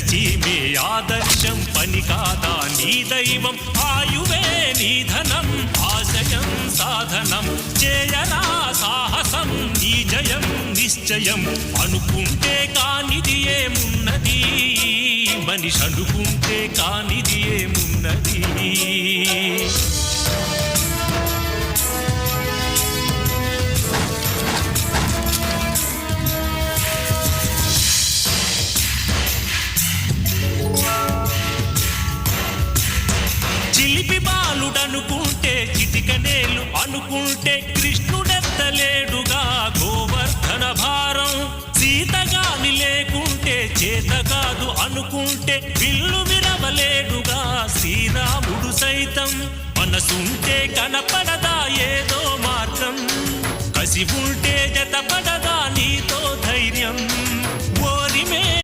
చీమే ఆదర్శం పని కాదా నీ దైవం ఆయువే నీ ధనం ఆశయం సాధనం చేయరా సాహసం నీ జయం నిశ్చయం అనుకుంటే కానిది ఏమున్నది మనిషి అనుకుంటే కానిది ఏమున్నది చిలిపి బాలుడనుకుంటే చిటికనేలు అనుకుంటే కృష్ణుడెత్తలేడుగా గోవర్ధన భారం సీతగాని లేకుంటే చేత కాదు అనుకుంటే విల్లు విరవలేడుగా శ్రీరాముడు సైతం మనసుంటే కనపడదా ఏదో మార్గం కసి ఉంటే జతపడదా